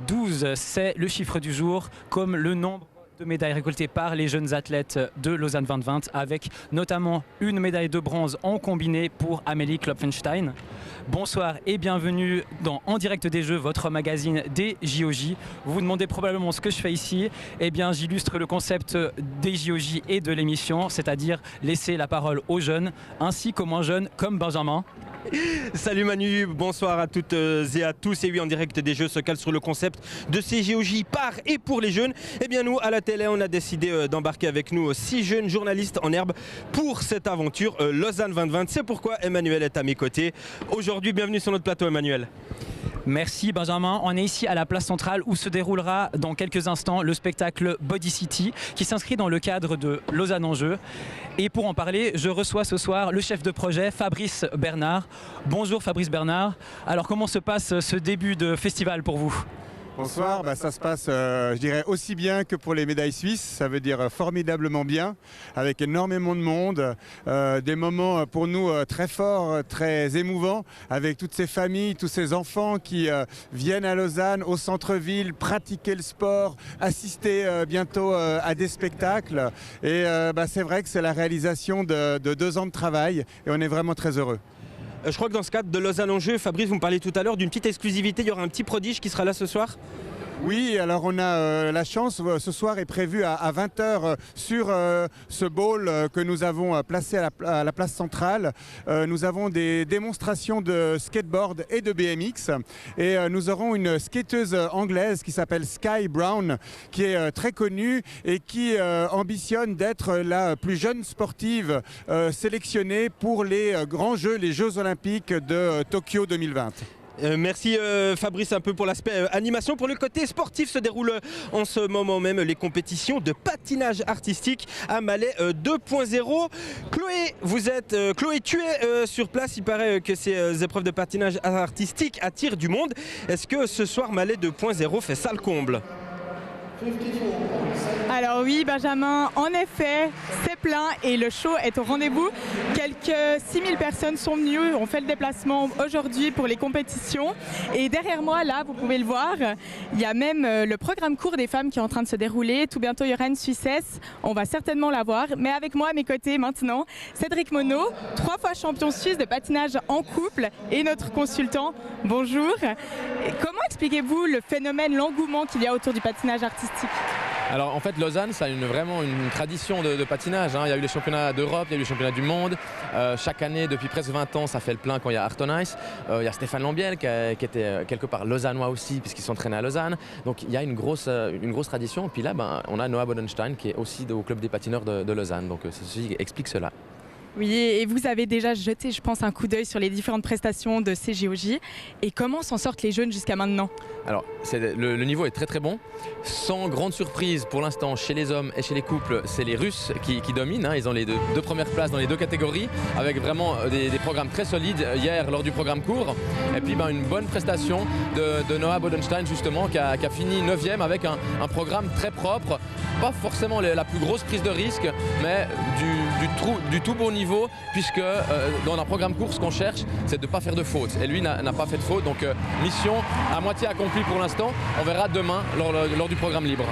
12, c'est le chiffre du jour, comme le nombre de médailles récoltées par les jeunes athlètes de Lausanne 2020, avec notamment une médaille de bronze en combiné pour Amélie Klopfenstein. Bonsoir et bienvenue dans En direct des Jeux, votre magazine des JOJ. Vous vous demandez probablement ce que je fais ici. Eh bien, j'illustre le concept des JOJ et de l'émission, c'est-à-dire laisser la parole aux jeunes, ainsi qu'aux moins jeunes, comme Benjamin. Salut Manu, bonsoir à toutes et à tous. Et oui, En direct des Jeux se cale sur le concept de ces JOJ par et pour les jeunes. Et bien nous, à la télé, on a décidé d'embarquer avec nous 6 jeunes journalistes en herbe pour cette aventure Lausanne 2020. C'est pourquoi Emmanuel est à mes côtés. Aujourd'hui, bienvenue sur notre plateau Emmanuel. Merci Benjamin, on est ici à la place centrale où se déroulera dans quelques instants le spectacle Body City qui s'inscrit dans le cadre de Lausanne en Jeux. Et pour en parler, je reçois ce soir le chef de projet Fabrice Bernard. Bonjour Fabrice Bernard, alors comment se passe ce début de festival pour vous ? Bonsoir, ça se passe, je dirais, aussi bien que pour les médailles suisses, ça veut dire formidablement bien, avec énormément de monde, des moments pour nous très forts, très émouvants, avec toutes ces familles, tous ces enfants qui viennent à Lausanne, au centre-ville, pratiquer le sport, assister bientôt à des spectacles. Et c'est vrai que c'est la réalisation de 2 ans de travail et on est vraiment très heureux. Je crois que dans ce cadre de Lausanne en Jeux, Fabrice, vous me parliez tout à l'heure d'une petite exclusivité. Il y aura un petit prodige qui sera là ce soir. Oui, alors on a la chance, ce soir est prévu à 20h sur ce bowl que nous avons placé à la place centrale. Nous avons des démonstrations de skateboard et de BMX et nous aurons une skateuse anglaise qui s'appelle Sky Brown qui est très connue et qui ambitionne d'être la plus jeune sportive sélectionnée pour les grands Jeux, les Jeux Olympiques de Tokyo 2020. Merci Fabrice un peu pour l'aspect animation. Pour le côté sportif se déroulent en ce moment même les compétitions de patinage artistique à Malais 2.0. Chloé, tu es sur place. Il paraît que ces épreuves de patinage artistique attirent du monde. Est-ce que ce soir Malais 2.0 fait ça le comble ? Alors oui Benjamin, en effet, c'est plein et le show est au rendez-vous. Quelques 6000 personnes sont venues, ont fait le déplacement aujourd'hui pour les compétitions. Et derrière moi, là, vous pouvez le voir, il y a même le programme court des femmes qui est en train de se dérouler. Tout bientôt, il y aura une Suissesse, on va certainement la voir. Mais avec moi, à mes côtés maintenant, Cédric Monod, 3 fois champion suisse de patinage en couple et notre consultant. Bonjour. Et comment expliquez-vous le phénomène, l'engouement qu'il y a autour du patinage artistique ? Alors en fait Lausanne ça a vraiment une tradition de patinage. Il y a eu les championnats d'Europe, il y a eu les championnats du monde. Chaque année depuis presque 20 ans ça fait le plein quand il y a Art on Ice. Il y a Stéphane Lambiel qui était quelque part lausannois aussi puisqu'il s'entraînait à Lausanne. Donc il y a une grosse tradition. Et puis là on a Noah Bodenstein qui est aussi au club des patineurs de Lausanne. Donc ceci explique cela. Oui, et vous avez déjà jeté, je pense, un coup d'œil sur les différentes prestations de ces JOJ. Et comment s'en sortent les jeunes jusqu'à maintenant ? Alors, le niveau est très très bon. Sans grande surprise, pour l'instant, chez les hommes et chez les couples, c'est les Russes qui dominent. Ils ont les deux premières places dans les 2 catégories, avec vraiment des programmes très solides hier lors du programme court. Et puis une bonne prestation de Noah Bodenstein, justement, qui a fini 9e avec un programme très propre. Pas forcément la plus grosse prise de risque, mais du tout bon niveau, puisque dans un programme court, ce qu'on cherche, c'est de ne pas faire de faute. Et lui n'a pas fait de faute, donc mission à moitié accomplie pour l'instant. On verra demain lors du programme libre.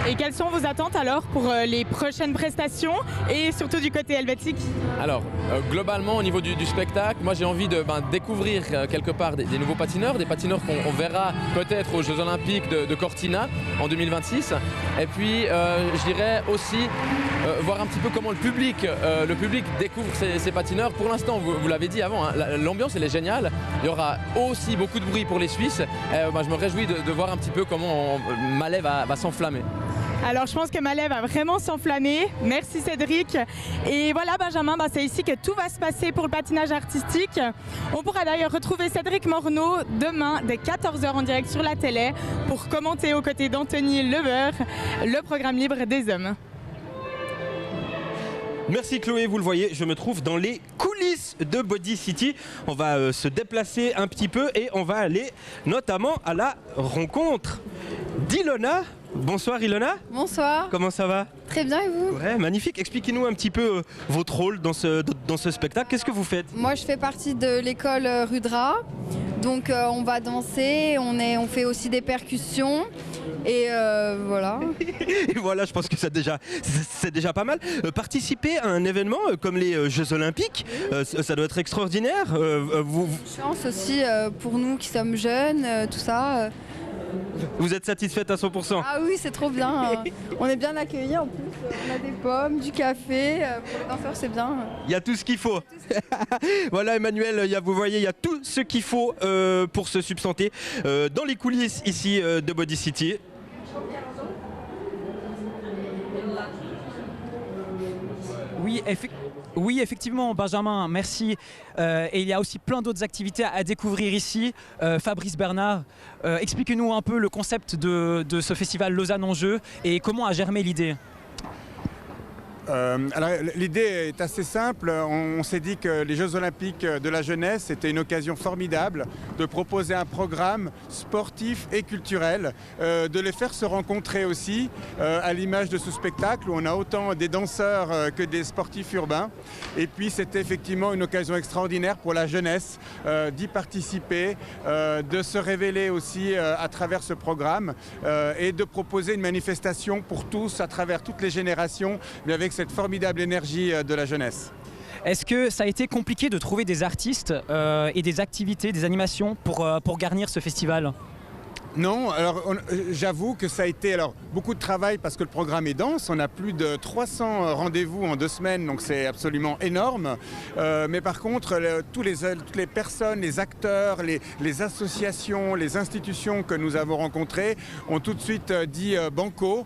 Et quelles sont vos attentes alors pour les prochaines prestations et surtout du côté helvétique ? Alors, globalement, au niveau du spectacle, moi j'ai envie de découvrir quelque part des nouveaux patineurs, des patineurs qu'on verra peut-être aux Jeux Olympiques de Cortina en 2026. Et puis, je dirais aussi voir un petit peu comment le public découvre ces patineurs. Pour l'instant, vous l'avez dit avant, l'ambiance elle est géniale. Il y aura aussi beaucoup de bruit pour les Suisses. Je me réjouis de voir un petit peu comment Malais va s'enflammer. Alors je pense que Malais va vraiment s'enflammer. Merci Cédric. Et voilà Benjamin, c'est ici que tout va se passer pour le patinage artistique. On pourra d'ailleurs retrouver Cédric Morneau demain dès 14h en direct sur la télé pour commenter aux côtés d'Anthony Leber le programme libre des hommes. Merci Chloé, vous le voyez, je me trouve dans les coulisses de Body City. On va se déplacer un petit peu et on va aller notamment à la rencontre d'Ilona. Bonsoir Ilona. Bonsoir. Comment ça va? Très bien et vous? Ouais, magnifique. Expliquez-nous un petit peu votre rôle dans ce spectacle. Qu'est-ce que vous faites? Moi je fais partie de l'école Rudra. Donc on va danser, on fait aussi des percussions et voilà. Et voilà, je pense que c'est déjà pas mal. Participer à un événement comme les Jeux Olympiques, ça doit être extraordinaire. Chance aussi pour nous qui sommes jeunes, tout ça. Vous êtes satisfaite à 100%? Ah oui, c'est trop bien. On est bien accueillis en plus. On a des pommes, du café. Pour les danseurs, c'est bien. Il y a tout ce qu'il faut. Voilà, Emmanuel, vous voyez, il y a tout ce qu'il faut pour se substanter dans les coulisses ici de Body City. Oui, effectivement, Benjamin, merci. Et il y a aussi plein d'autres activités à découvrir ici. Fabrice Bernard, expliquez-nous un peu le concept de ce festival Lausanne en Jeux et comment a germé l'idée. Alors, l'idée est assez simple. On s'est dit que les Jeux Olympiques de la jeunesse étaient une occasion formidable de proposer un programme sportif et culturel, de les faire se rencontrer aussi, à l'image de ce spectacle où on a autant des danseurs que des sportifs urbains. Et puis c'était effectivement une occasion extraordinaire pour la jeunesse d'y participer, de se révéler aussi à travers ce programme et de proposer une manifestation pour tous, à travers toutes les générations, mais avec cette formidable énergie de la jeunesse. Est-ce que ça a été compliqué de trouver des artistes et des activités, des animations pour garnir ce festival ? Non, alors j'avoue que ça a été beaucoup de travail parce que le programme est dense. On a plus de 300 rendez-vous en 2 semaines, donc c'est absolument énorme. Mais par contre, toutes les personnes, les acteurs, les associations, les institutions que nous avons rencontrées ont tout de suite dit banco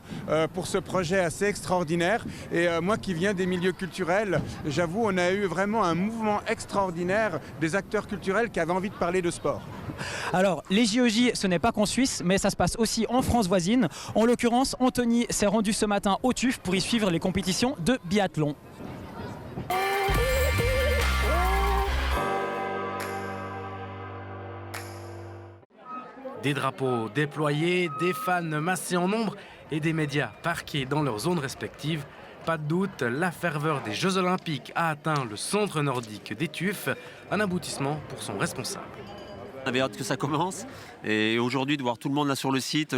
pour ce projet assez extraordinaire. Et moi qui viens des milieux culturels, j'avoue, on a eu vraiment un mouvement extraordinaire des acteurs culturels qui avaient envie de parler de sport. Alors, les JOJ, ce n'est pas qu'en Suisse, mais ça se passe aussi en France voisine. En l'occurrence, Anthony s'est rendu ce matin au TUF pour y suivre les compétitions de biathlon. Des drapeaux déployés, des fans massés en nombre et des médias parqués dans leurs zones respectives. Pas de doute, la ferveur des Jeux Olympiques a atteint le centre nordique des TUF, un aboutissement pour son responsable. On avait hâte que ça commence et aujourd'hui de voir tout le monde là sur le site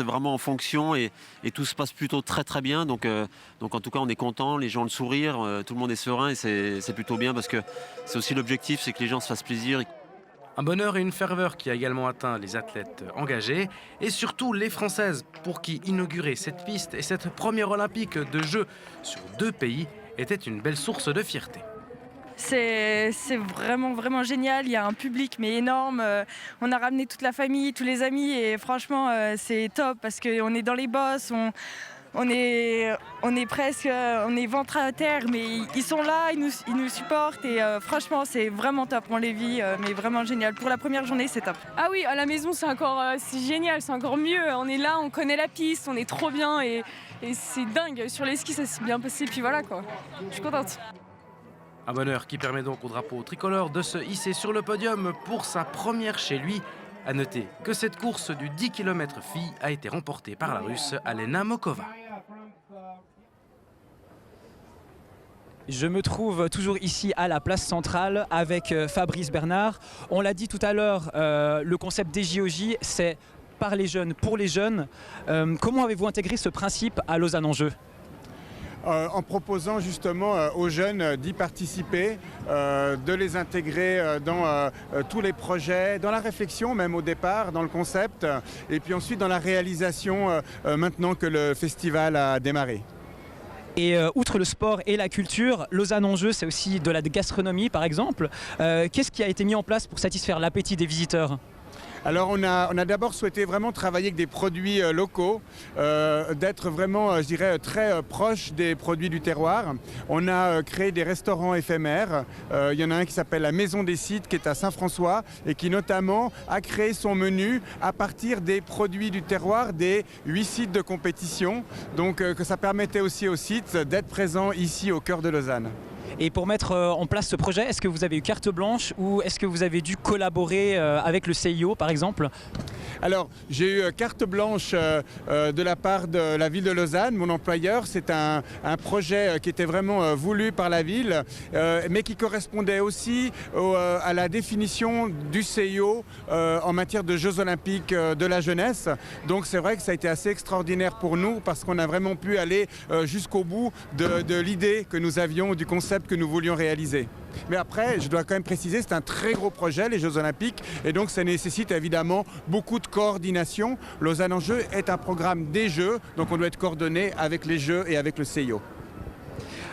vraiment en fonction et tout se passe plutôt très très bien. Donc en tout cas on est content, les gens ont le sourire, tout le monde est serein et c'est plutôt bien parce que c'est aussi l'objectif, c'est que les gens se fassent plaisir. Un bonheur et une ferveur qui a également atteint les athlètes engagés et surtout les Françaises pour qui inaugurer cette piste et cette première olympique de jeux sur 2 pays était une belle source de fierté. C'est vraiment génial, il y a un public mais énorme, on a ramené toute la famille, tous les amis et franchement c'est top parce qu'on est dans les bosses, on est ventre à terre mais ils sont là, ils nous supportent et franchement c'est vraiment top, on les vit mais vraiment génial. Pour la première journée c'est top. Ah oui, à la maison c'est génial, c'est encore mieux, on est là, on connaît la piste, on est trop bien et c'est dingue, sur les skis ça s'est bien passé puis voilà quoi, je suis contente. Un bonheur qui permet donc au drapeau tricolore de se hisser sur le podium pour sa première chez lui. A noter que cette course du 10 km filles a été remportée par la Russe Alena Mokova. Je me trouve toujours ici à la place centrale avec Fabrice Bernard. On l'a dit tout à l'heure, le concept des JOJ, c'est par les jeunes, pour les jeunes. Comment avez-vous intégré ce principe à Lausanne en Jeux ? En proposant justement aux jeunes d'y participer, de les intégrer dans tous les projets, dans la réflexion même au départ, dans le concept, et puis ensuite dans la réalisation maintenant que le festival a démarré. Et outre le sport et la culture, Lausanne en Jeux, c'est aussi de la gastronomie par exemple. Qu'est-ce qui a été mis en place pour satisfaire l'appétit des visiteurs ? Alors on a d'abord souhaité vraiment travailler avec des produits locaux, d'être vraiment, je dirais, très proche des produits du terroir. On a créé des restaurants éphémères. Il y en a un qui s'appelle la Maison des Sites, qui est à Saint-François et qui notamment a créé son menu à partir des produits du terroir des 8 sites de compétition. Donc que ça permettait aussi aux sites d'être présents ici au cœur de Lausanne. Et pour mettre en place ce projet, est-ce que vous avez eu carte blanche ou est-ce que vous avez dû collaborer avec le CIO par exemple ? Alors, j'ai eu carte blanche de la part de la ville de Lausanne, mon employeur. C'est un projet qui était vraiment voulu par la ville, mais qui correspondait aussi à la définition du CIO en matière de Jeux Olympiques de la jeunesse. Donc c'est vrai que ça a été assez extraordinaire pour nous parce qu'on a vraiment pu aller jusqu'au bout de l'idée que nous avions, du concept que nous voulions réaliser. Mais après, je dois quand même préciser, c'est un très gros projet, les Jeux Olympiques, et donc ça nécessite évidemment beaucoup de coordination. Lausanne en Jeux est un programme des Jeux, donc on doit être coordonné avec les Jeux et avec le CIO.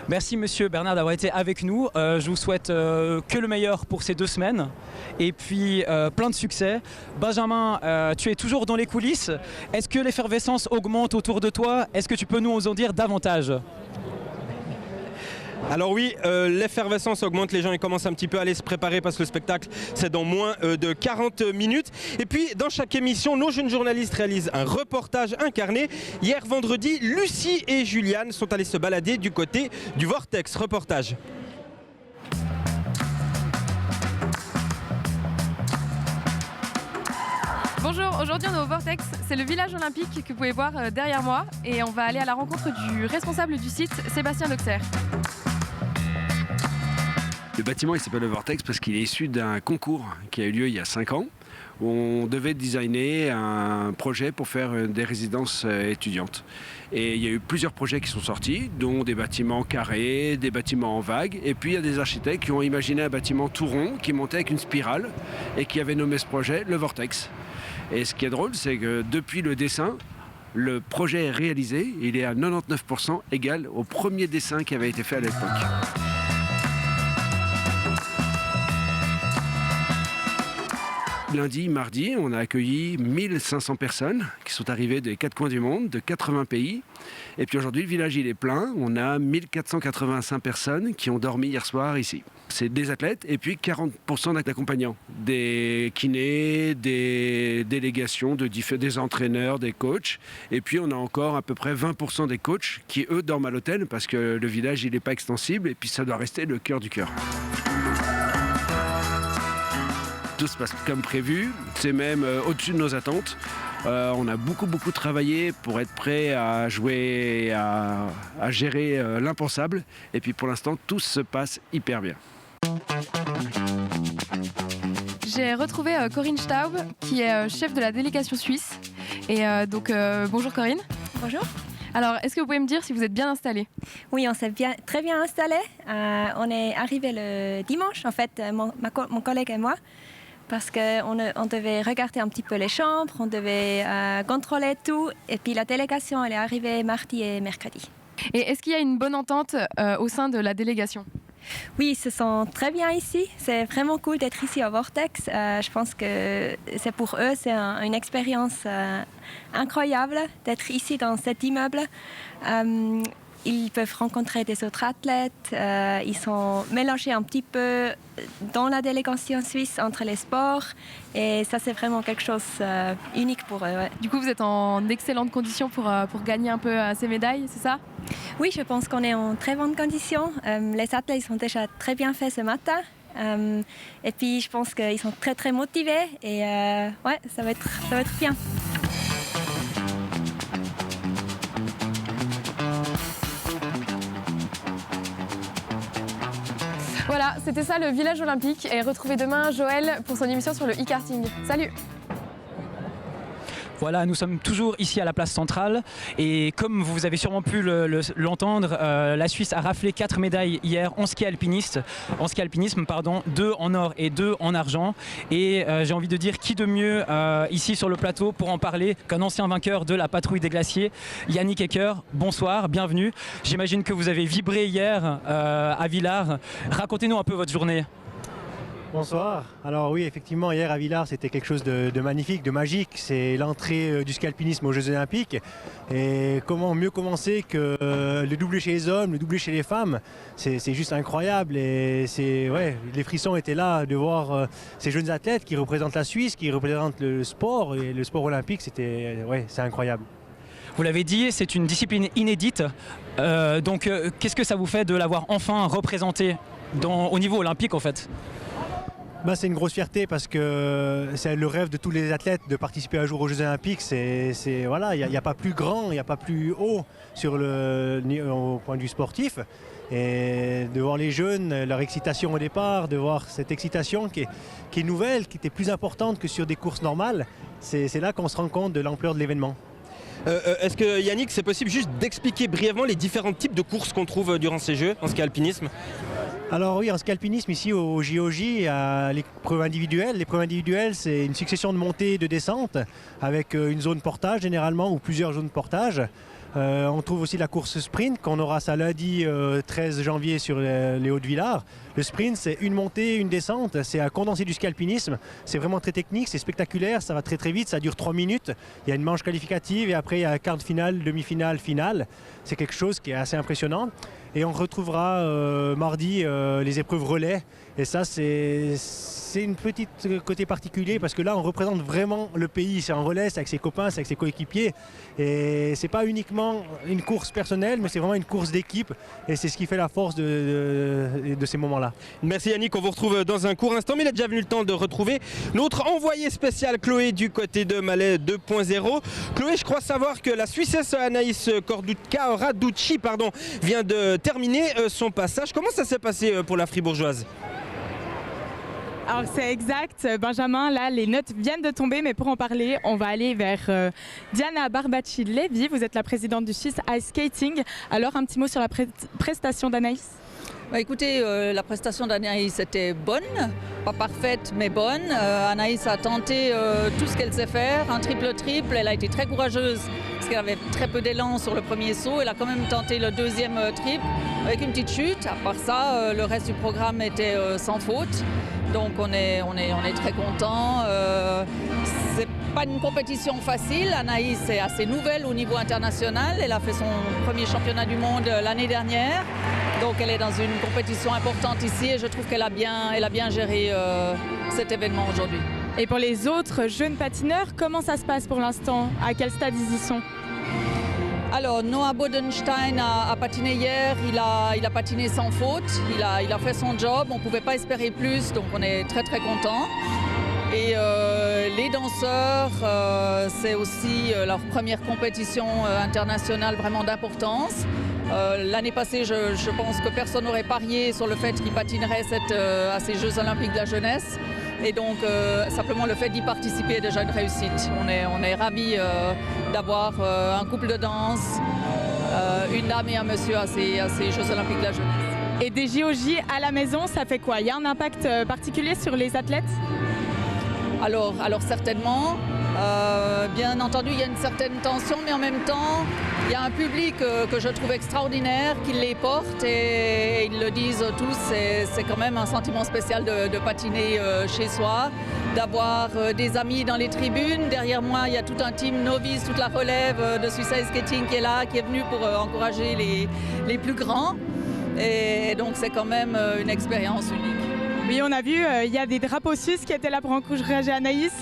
Merci Monsieur Bernard d'avoir été avec nous. Je vous souhaite que le meilleur pour ces 2 semaines et puis plein de succès. Benjamin, tu es toujours dans les coulisses. Est-ce que l'effervescence augmente autour de toi? Est-ce que tu peux nous en dire davantage? Alors oui, l'effervescence augmente, les gens ils commencent un petit peu à aller se préparer parce que le spectacle c'est dans moins de 40 minutes. Et puis dans chaque émission, nos jeunes journalistes réalisent un reportage incarné. Hier vendredi, Lucie et Juliane sont allées se balader du côté du Vortex. Reportage. Bonjour, aujourd'hui on est au Vortex, c'est le village olympique que vous pouvez voir derrière moi et on va aller à la rencontre du responsable du site, Sébastien Doxer. Le bâtiment il s'appelle le Vortex parce qu'il est issu d'un concours qui a eu lieu il y a 5 ans où on devait designer un projet pour faire des résidences étudiantes. Et il y a eu plusieurs projets qui sont sortis, dont des bâtiments carrés, des bâtiments en vague. Et puis il y a des architectes qui ont imaginé un bâtiment tout rond qui montait avec une spirale et qui avaient nommé ce projet le Vortex. Et ce qui est drôle, c'est que depuis le dessin, le projet est réalisé. Il est à 99% égal au premier dessin qui avait été fait à l'époque. Lundi, mardi, on a accueilli 1500 personnes qui sont arrivées des 4 coins du monde, de 80 pays. Et puis aujourd'hui, le village il est plein. On a 1485 personnes qui ont dormi hier soir ici. C'est des athlètes et puis 40% d'accompagnants. Des kinés, des délégations, des entraîneurs, des coachs. Et puis on a encore à peu près 20% des coachs qui, eux, dorment à l'hôtel parce que le village il n'est pas extensible et puis ça doit rester le cœur du cœur. Tout se passe comme prévu, c'est même au-dessus de nos attentes. On a beaucoup travaillé pour être prêt à jouer, à gérer l'impensable. Et puis pour l'instant, tout se passe hyper bien. J'ai retrouvé Corinne Staub, qui est chef de la délégation suisse. Et bonjour Corinne. Bonjour. Alors, est-ce que vous pouvez me dire si vous êtes bien installée? Oui, on s'est très bien installés. On est arrivé le dimanche, en fait, mon collègue et moi. Parce qu'on devait regarder un petit peu les chambres, on devait contrôler tout. Et puis la délégation, elle est arrivée mardi et mercredi. Et est-ce qu'il y a une bonne entente au sein de la délégation? Oui, ils se sentent très bien ici. C'est vraiment cool d'être ici au Vortex. Je pense que pour eux, c'est une expérience incroyable d'être ici dans cet immeuble. Ils peuvent rencontrer des autres athlètes. Ils sont mélangés un petit peu dans la délégation suisse entre les sports. Et ça, c'est vraiment quelque chose unique pour eux. Ouais. Du coup, vous êtes en excellente condition pour gagner un peu ces médailles, c'est ça? Oui, je pense qu'on est en très bonne condition. Les athlètes sont déjà très bien faits ce matin. Et puis, je pense qu'ils sont très motivés. Et ouais, ça va être bien. Voilà, c'était ça le village olympique. Et retrouvez demain Joël pour son émission sur le e-karting. Salut! Voilà, nous sommes toujours ici à la place centrale et comme vous avez sûrement pu l'entendre, la Suisse a raflé 4 médailles hier en ski alpinisme, 2 en or et 2 en argent. Et j'ai envie de dire qui de mieux ici sur le plateau pour en parler qu'un ancien vainqueur de la patrouille des glaciers, Yannick Ecker. Bonsoir, bienvenue. J'imagine que vous avez vibré hier à Villars. Racontez-nous un peu votre journée. Bonsoir. Alors oui, effectivement, hier à Villars, c'était quelque chose de magnifique, de magique. C'est l'entrée du ski alpinisme aux Jeux Olympiques. Et comment mieux commencer que le doublé chez les hommes, le doublé chez les femmes. C'est juste incroyable. Et les frissons étaient là de voir ces jeunes athlètes qui représentent la Suisse, qui représentent le sport. Et le sport olympique, c'est incroyable. Vous l'avez dit, c'est une discipline inédite. Donc qu'est-ce que ça vous fait de l'avoir enfin représenté au niveau olympique en fait ? C'est une grosse fierté parce que c'est le rêve de tous les athlètes de participer un jour aux Jeux Olympiques. Voilà, il n'y a pas plus grand, il n'y a pas plus haut au point de vue sportif. Et de voir les jeunes, leur excitation au départ, de voir cette excitation qui est nouvelle, qui était plus importante que sur des courses normales, c'est là qu'on se rend compte de l'ampleur de l'événement. Est-ce que Yannick, c'est possible juste d'expliquer brièvement les différents types de courses qu'on trouve durant ces Jeux en ski alpinisme? Alors oui, en ski alpinisme, ici au JOJ, il y a les preuves individuelles. Les preuves individuelles, c'est une succession de montées et de descentes avec une zone portage généralement ou plusieurs zones portage. On trouve aussi la course sprint qu'on aura ça lundi 13 janvier sur les Hauts-de-Villars. Le sprint, c'est une montée, une descente, c'est un condensé du ski alpinisme. C'est vraiment très technique, c'est spectaculaire, ça va très très vite, ça dure 3 minutes. Il y a une manche qualificative et après il y a un quart de finale, demi-finale, finale. C'est quelque chose qui est assez impressionnant. Et on retrouvera mardi les épreuves relais. Et ça, c'est une petite côté particulier parce que là, on représente vraiment le pays. C'est en relais, c'est avec ses copains, c'est avec ses coéquipiers. Et c'est pas uniquement une course personnelle, mais c'est vraiment une course d'équipe. Et c'est ce qui fait la force de ces moments-là. Merci Yannick, on vous retrouve dans un court instant. Mais il est déjà venu le temps de retrouver notre envoyé spécial Chloé du côté de Malais 2.0. Chloé, je crois savoir que la Suissesse Anaïs Raducci vient de terminer son passage. Comment ça s'est passé pour la Fribourgeoise ? Alors c'est exact, Benjamin, là les notes viennent de tomber, mais pour en parler, on va aller vers Diana Barbacci-Lévy. Vous êtes la présidente du Swiss Ice Skating. Alors un petit mot sur la prestation d'Anaïs. Écoutez, la prestation d'Anaïs était bonne, pas parfaite mais bonne. Anaïs a tenté tout ce qu'elle sait faire, un triple-triple, elle a été très courageuse parce qu'elle avait très peu d'élan sur le premier saut. Elle a quand même tenté le deuxième triple avec une petite chute. À part ça, le reste du programme était sans faute. Donc on est très contents. C'est pas une compétition facile. Anaïs est assez nouvelle au niveau international. Elle a fait son premier championnat du monde l'année dernière. Donc elle est dans une compétition importante ici et je trouve qu'elle a bien géré cet événement aujourd'hui. Et pour les autres jeunes patineurs, comment ça se passe pour l'instant? À quel stade ils y sont? Alors Noah Bodenstein a patiné hier, il a patiné sans faute, il a fait son job, on ne pouvait pas espérer plus, donc on est très très contents. Et les danseurs, c'est aussi leur première compétition internationale vraiment d'importance. L'année passée, je pense que personne n'aurait parié sur le fait qu'ils patineraient à ces Jeux Olympiques de la jeunesse. Et donc, simplement le fait d'y participer est déjà une réussite. On est ravis d'avoir un couple de danse, une dame et un monsieur à ces Jeux Olympiques de la jeunesse. Et des JOJ à la maison, ça fait quoi? Il y a un impact particulier sur les athlètes? Alors certainement. Bien entendu, il y a une certaine tension, mais en même temps, il y a un public que je trouve extraordinaire, qui les porte et ils le disent tous, c'est quand même un sentiment spécial de patiner chez soi, d'avoir des amis dans les tribunes. Derrière moi, il y a tout un team novice, toute la relève de Swiss Ice Skating qui est là, qui est venue pour encourager les plus grands. Et donc c'est quand même une expérience unique. Oui, on a vu, il y a des drapeaux suisses qui étaient là pour encourager Anaïs.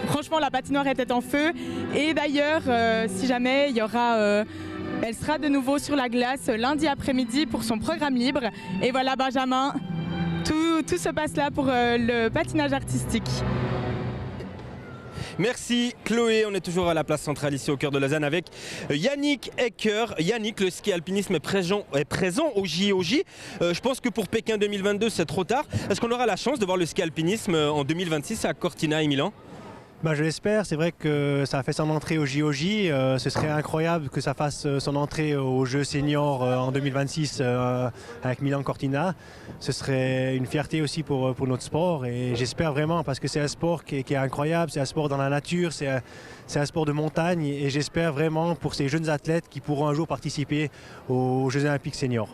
Franchement, la patinoire était en feu. Et d'ailleurs, si jamais il y aura... elle sera de nouveau sur la glace lundi après-midi pour son programme libre. Et voilà, Benjamin, tout se passe là pour le patinage artistique. Merci Chloé, on est toujours à la place centrale ici au cœur de Lausanne avec Yannick Ecker. Yannick, le ski alpinisme est présent au JOJ. Je pense que pour Pékin 2022 c'est trop tard. Est-ce qu'on aura la chance de voir le ski alpinisme en 2026 à Cortina et Milan? Je l'espère, c'est vrai que ça a fait son entrée au JOJ, ce serait incroyable que ça fasse son entrée aux Jeux seniors en 2026 avec Milan Cortina. Ce serait une fierté aussi pour notre sport et j'espère vraiment parce que c'est un sport qui est incroyable, c'est un sport dans la nature, c'est un sport de montagne et j'espère vraiment pour ces jeunes athlètes qui pourront un jour participer aux Jeux Olympiques seniors.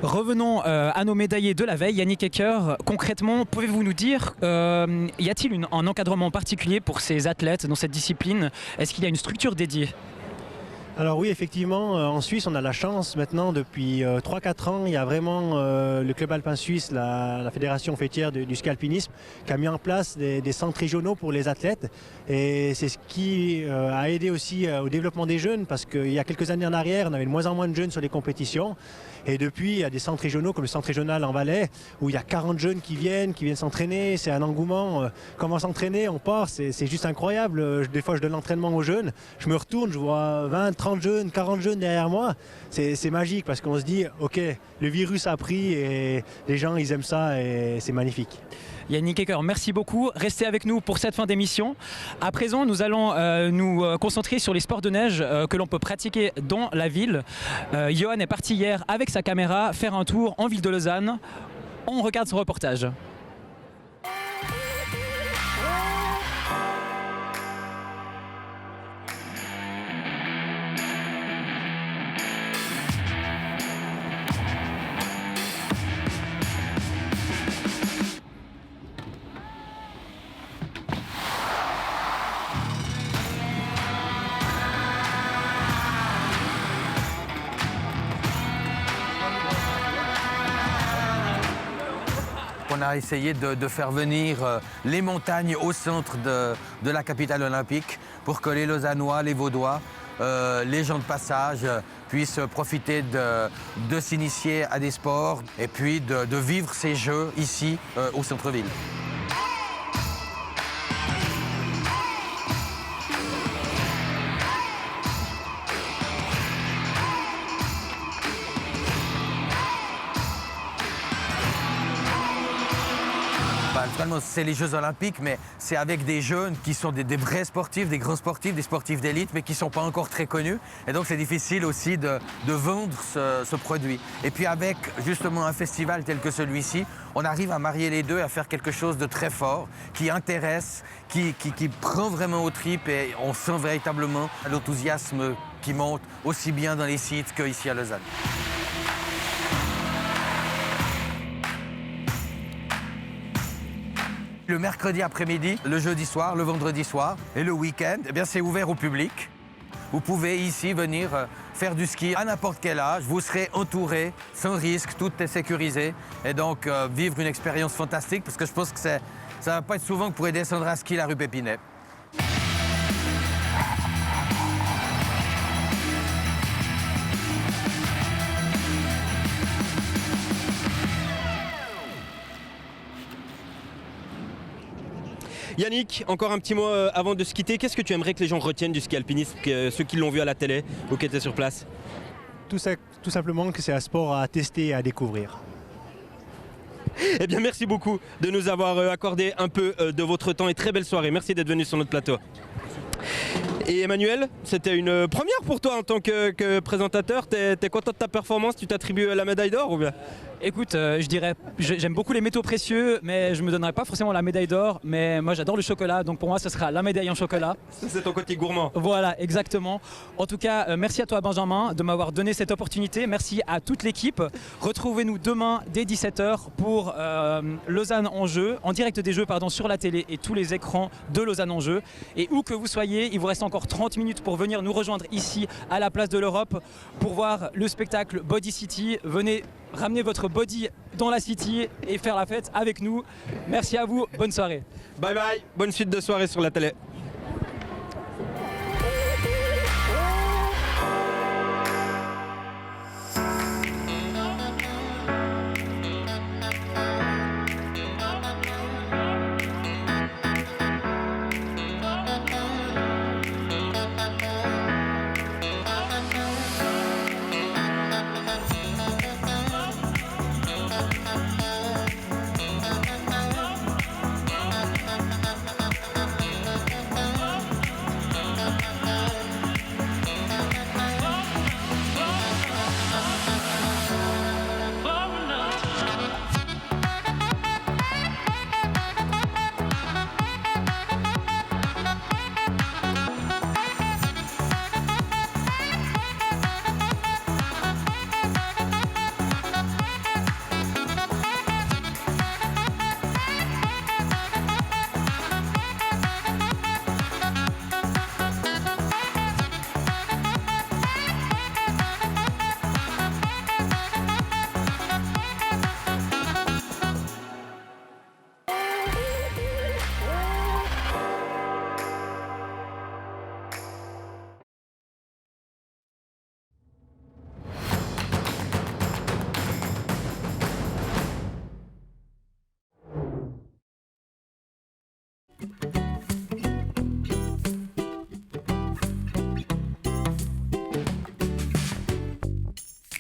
Revenons à nos médaillés de la veille. Yannick Ecker, concrètement, pouvez-vous nous dire, y a-t-il un encadrement particulier pour ces athlètes dans cette discipline? Est-ce qu'il y a une structure dédiée? Alors oui, effectivement, en Suisse, on a la chance maintenant, depuis 3-4 ans, il y a vraiment le Club Alpin Suisse, la fédération fêtière du ski alpinisme, qui a mis en place des centres régionaux pour les athlètes. Et c'est ce qui a aidé aussi au développement des jeunes, parce qu'il y a quelques années en arrière, on avait de moins en moins de jeunes sur les compétitions. Et depuis, il y a des centres régionaux comme le centre régional en Valais où il y a 40 jeunes qui viennent s'entraîner. C'est un engouement. Comment s'entraîner? On part, c'est juste incroyable. Des fois, je donne l'entraînement aux jeunes. Je me retourne, je vois 20, 30 jeunes, 40 jeunes derrière moi. C'est magique parce qu'on se dit, ok, le virus a pris et les gens, ils aiment ça et c'est magnifique. Yannick Ecker, merci beaucoup. Restez avec nous pour cette fin d'émission. À présent, nous allons nous concentrer sur les sports de neige que l'on peut pratiquer dans la ville. Johan est parti hier avec sa caméra faire un tour en ville de Lausanne. On regarde son reportage. On a essayé de faire venir les montagnes au centre de la capitale olympique pour que les Lausannois, les Vaudois, les gens de passage puissent profiter de s'initier à des sports et puis de vivre ces Jeux ici au centre-ville. C'est les Jeux Olympiques, mais c'est avec des jeunes qui sont des vrais sportifs, des grands sportifs, des sportifs d'élite, mais qui ne sont pas encore très connus. Et donc c'est difficile aussi de vendre ce produit. Et puis avec justement un festival tel que celui-ci, on arrive à marier les deux, à faire quelque chose de très fort, qui intéresse, qui prend vraiment aux tripes et on sent véritablement l'enthousiasme qui monte aussi bien dans les sites qu'ici à Lausanne. Le mercredi après-midi, le jeudi soir, le vendredi soir et le week-end, eh bien, c'est ouvert au public. Vous pouvez ici venir faire du ski à n'importe quel âge. Vous serez entouré, sans risque, tout est sécurisé. Et donc vivre une expérience fantastique parce que je pense que ça ne va pas être souvent que vous pourrez descendre à ski la rue Pépinet. Yannick, encore un petit mot avant de se quitter. Qu'est-ce que tu aimerais que les gens retiennent du ski alpinisme, ceux qui l'ont vu à la télé ou qui étaient sur place? Tout simplement que c'est un sport à tester et à découvrir. Eh bien, merci beaucoup de nous avoir accordé un peu de votre temps et très belle soirée. Merci d'être venu sur notre plateau. Et Emmanuel, c'était une première pour toi en tant que présentateur. T'es content de ta performance? Tu t'attribues la médaille d'or ou bien? Écoute, je dirais, j'aime beaucoup les métaux précieux, mais je me donnerais pas forcément la médaille d'or. Mais moi, j'adore le chocolat, donc pour moi, ce sera la médaille en chocolat. C'est ton côté gourmand. Voilà, exactement. En tout cas, merci à toi, Benjamin, de m'avoir donné cette opportunité. Merci à toute l'équipe. Retrouvez-nous demain dès 17h pour Lausanne en jeu, en direct des Jeux, pardon, sur la télé et tous les écrans de Lausanne en jeu. Et où que vous soyez, il vous reste encore 30 minutes pour venir nous rejoindre ici à la place de l'Europe pour voir le spectacle Body City. Venez ramener votre body dans la City et faire la fête avec nous. Merci à vous, bonne soirée. Bye bye, bonne suite de soirée sur la télé.